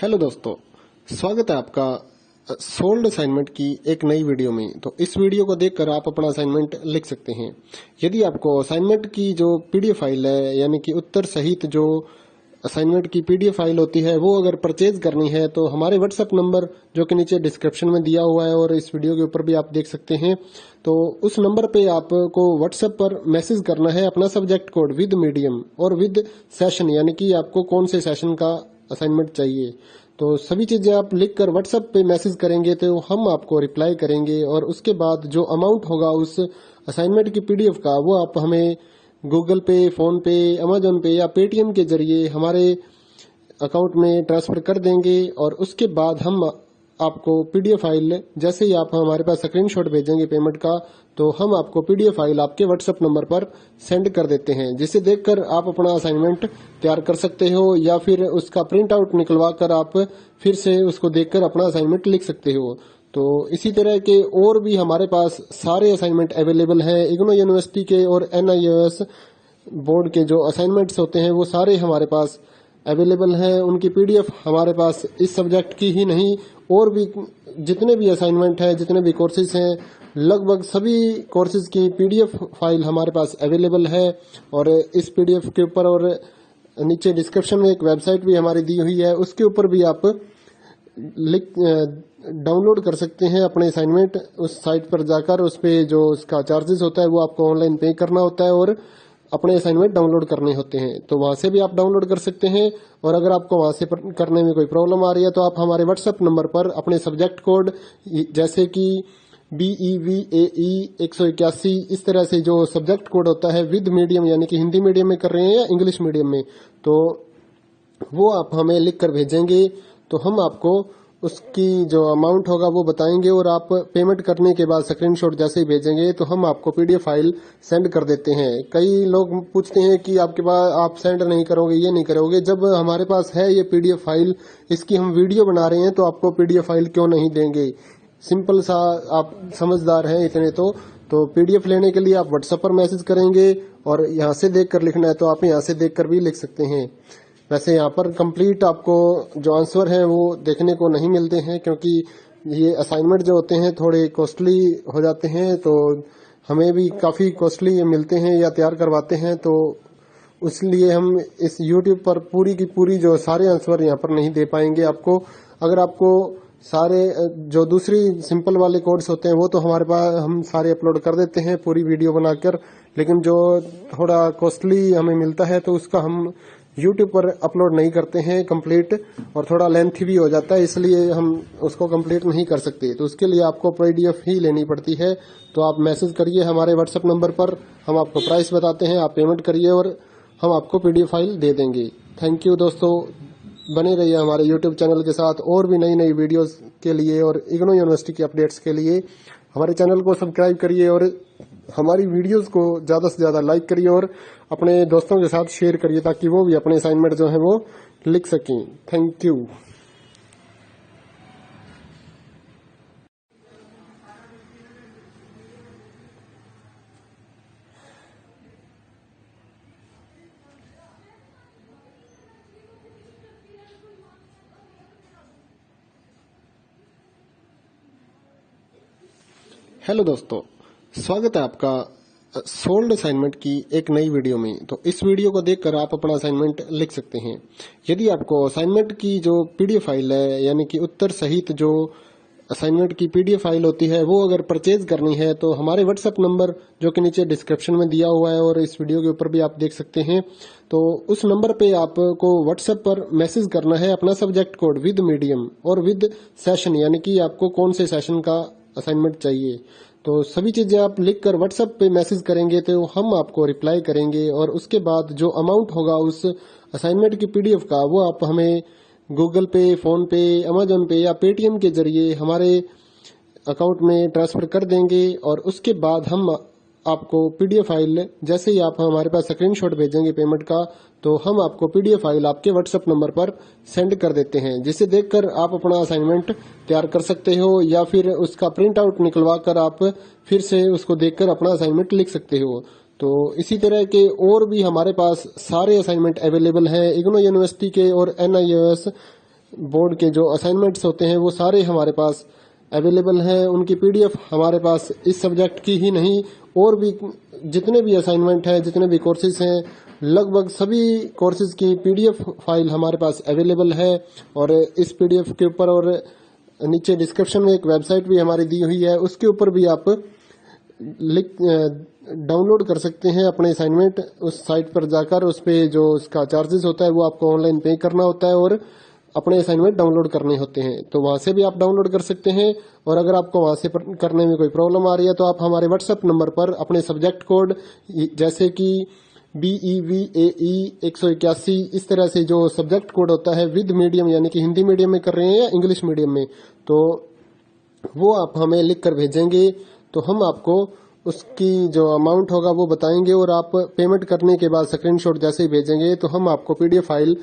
Hello दोस्तों, स्वागत है आपका सोल्ड असाइनमेंट की एक नई वीडियो में। तो इस वीडियो को देखकर आप अपना असाइनमेंट लिख सकते हैं। यदि आपको असाइनमेंट की जो पीडीएफ फाइल है, यानी कि उत्तर सहित जो असाइनमेंट की पीडीएफ फाइल होती है, वो अगर परचेज करनी है तो हमारे व्हाट्सएप नंबर जो कि नीचे डिस्क्रिप्शन में दिया हुआ है और इस वीडियो के ऊपर भी आप देख सकते हैं, तो उस नंबर पे आपको व्हाट्सएप पर मैसेज करना है अपना सब्जेक्ट कोड विद मीडियम और विद सेशन, यानी कि आपको कौन से सेशन का असाइनमेंट चाहिए। तो सभी चीजें आप लिखकर व्हाट्सएप पे मैसेज करेंगे तो हम आपको रिप्लाई करेंगे और उसके बाद जो अमाउंट होगा उस असाइनमेंट की पीडीएफ का, वो आप हमें गूगल पे, फोन पे, अमेजोन पे या पेटीएम के जरिए हमारे अकाउंट में ट्रांसफर कर देंगे। और उसके बाद हम आपको पीडीएफ फाइल, जैसे ही आप हमारे पास स्क्रीनशॉट भेजेंगे पेमेंट का, तो हम आपको पीडीएफ फाइल आपके व्हाट्सएप नंबर पर सेंड कर देते हैं, जिसे देखकर आप अपना असाइनमेंट तैयार कर सकते हो या फिर उसका प्रिंट आउट निकलवा कर आप फिर से उसको देखकर अपना असाइनमेंट लिख सकते हो। तो इसी तरह के और भी हमारे पास सारे असाइनमेंट अवेलेबल हैं। इग्नो यूनिवर्सिटी के और NIOS बोर्ड के जो असाइनमेंट्स होते हैं वो सारे हमारे पास अवेलेबल हैं। उनकी पीडीएफ हमारे पास इस सब्जेक्ट की ही नहीं, और भी जितने भी असाइनमेंट हैं, जितने भी कोर्सेज हैं, लगभग सभी कोर्सेज की पीडीएफ फाइल हमारे पास अवेलेबल है। और इस पीडीएफ के ऊपर और नीचे डिस्क्रिप्शन में एक वेबसाइट भी हमारी दी हुई है, उसके ऊपर भी आप डाउनलोड कर सकते हैं अपने असाइनमेंट। उस साइट पर जाकर उस पे जो उसका चार्जेस होता है वो आपको ऑनलाइन पे करना होता है और अपने असाइनमेंट डाउनलोड करने होते हैं, तो वहां से भी आप डाउनलोड कर सकते हैं। और अगर आपको वहां से करने में कोई प्रॉब्लम आ रही है तो आप हमारे व्हाट्सएप नंबर पर अपने सब्जेक्ट कोड, जैसे कि BEVAE 181, इस तरह से जो सब्जेक्ट कोड होता है विद मीडियम, यानी कि हिंदी मीडियम में कर रहे हैं या इंग्लिश मीडियम में, तो वो आप हमें लिख कर भेजेंगे तो हम आपको उसकी जो अमाउंट होगा वो बताएंगे। और आप पेमेंट करने के बाद स्क्रीनशॉट जैसे ही भेजेंगे तो हम आपको पीडीएफ फाइल सेंड कर देते हैं। कई लोग पूछते हैं कि आपके पास आप सेंड नहीं करोगे, ये नहीं करोगे। जब हमारे पास है ये पीडीएफ फाइल, इसकी हम वीडियो बना रहे हैं, तो आपको पीडीएफ फाइल क्यों नहीं देंगे। सिंपल सा, आप समझदार हैं इतने तो पीडीएफ लेने के लिए आप व्हाट्सएप पर मैसेज करेंगे और यहाँ से देख कर लिखना है तो आप यहाँ से देख कर भी लिख सकते हैं। वैसे यहाँ पर कंप्लीट आपको जो आंसर है वो देखने को नहीं मिलते हैं, क्योंकि ये असाइनमेंट जो होते हैं थोड़े कॉस्टली हो जाते हैं, तो हमें भी काफ़ी कॉस्टली मिलते हैं या तैयार करवाते हैं, तो इसलिए हम इस YouTube पर पूरी की पूरी जो सारे आंसर यहाँ पर नहीं दे पाएंगे आपको। अगर आपको सारे जो दूसरी सिंपल वाले कोड्स होते हैं वो तो हमारे पास हम सारे अपलोड कर देते हैं पूरी वीडियो बनाकर, लेकिन जो थोड़ा कॉस्टली हमें मिलता है तो उसका हम YouTube पर अपलोड नहीं करते हैं कंप्लीट, और थोड़ा लेंथी भी हो जाता है, इसलिए हम उसको कंप्लीट नहीं कर सकते। तो उसके लिए आपको पीडीएफ ही लेनी पड़ती है। तो आप मैसेज करिए हमारे व्हाट्सएप नंबर पर, हम आपको प्राइस बताते हैं, आप पेमेंट करिए और हम आपको पीडीएफ फाइल दे देंगे। थैंक यू दोस्तों, बने रहिए हमारे YouTube चैनल के साथ और भी नई नई वीडियोस के लिए और इग्नो यूनिवर्सिटी के अपडेट्स के लिए हमारे चैनल को सब्सक्राइब करिए और हमारी वीडियोस को ज़्यादा से ज़्यादा लाइक करिए और अपने दोस्तों के साथ शेयर करिए, ताकि वो भी अपने असाइनमेंट जो है वो लिख सकें। Thank you. हेलो दोस्तों, स्वागत है आपका सोल्ड असाइनमेंट की एक नई वीडियो में। तो इस वीडियो को देखकर आप अपना असाइनमेंट लिख सकते हैं। यदि आपको असाइनमेंट की जो पीडीएफ फाइल है, यानी कि उत्तर सहित जो असाइनमेंट की पीडीएफ फाइल होती है, वो अगर परचेज करनी है तो हमारे व्हाट्सएप नंबर जो कि नीचे डिस्क्रिप्शन में दिया हुआ है और इस वीडियो के ऊपर भी आप देख सकते हैं, तो उस नंबर पे आपको व्हाट्सएप पर मैसेज करना है अपना सब्जेक्ट कोड विद मीडियम और विद सेशन, यानी कि आपको कौन से सेशन का असाइनमेंट चाहिए। तो सभी चीजें आप लिखकर व्हाट्सएप पे मैसेज करेंगे तो हम आपको रिप्लाई करेंगे और उसके बाद जो अमाउंट होगा उस असाइनमेंट की पीडीएफ का, वो आप हमें गूगल पे, फोन पे, अमेजोन पे या पेटीएम के जरिए हमारे अकाउंट में ट्रांसफर कर देंगे। और उसके बाद हम आपको पीडीएफ फाइल, जैसे ही आप हमारे पास स्क्रीनशॉट भेजेंगे पेमेंट का, तो हम आपको पीडीएफ फाइल आपके व्हाट्सएप नंबर पर सेंड कर देते हैं, जिसे देखकर आप अपना असाइनमेंट तैयार कर सकते हो या फिर उसका प्रिंट आउट निकलवा कर आप फिर से उसको देखकर अपना असाइनमेंट लिख सकते हो। तो इसी तरह के और भी हमारे पास सारे असाइनमेंट अवेलेबल हैं। इग्नो यूनिवर्सिटी के और NIOS बोर्ड के जो असाइनमेंट्स होते हैं वो सारे हमारे पास अवेलेबल हैं। उनकी पीडीएफ हमारे पास इस सब्जेक्ट की ही नहीं और भी जितने भी असाइनमेंट हैं, जितने भी कोर्सेज हैं, लगभग सभी कोर्सेज की पीडीएफ फाइल हमारे पास अवेलेबल है। और इस पीडीएफ के ऊपर और नीचे डिस्क्रिप्शन में एक वेबसाइट भी हमारी दी हुई है, उसके ऊपर भी आप डाउनलोड कर सकते हैं अपने असाइनमेंट। उस साइट पर जाकर उस पे जो उसका चार्जेस होता है वो आपको ऑनलाइन पे करना होता है और अपने असाइनमेंट डाउनलोड करने होते हैं। तो वहां से भी आप डाउनलोड कर सकते हैं। और अगर आपको वहां से करने में कोई प्रॉब्लम आ रही है तो आप हमारे व्हाट्सएप नंबर पर अपने सब्जेक्ट कोड जैसे कि BEVAE 181 इस तरह से जो सब्जेक्ट कोड होता है विद मीडियम यानी कि हिंदी मीडियम में कर रहे हैं या इंग्लिश मीडियम में, तो वो आप हमें लिख कर भेजेंगे तो हम आपको उसकी जो अमाउंट होगा वो बताएंगे और आप पेमेंट करने के बाद स्क्रीनशॉट जैसे ही भेजेंगे तो हम आपको PDF फाइल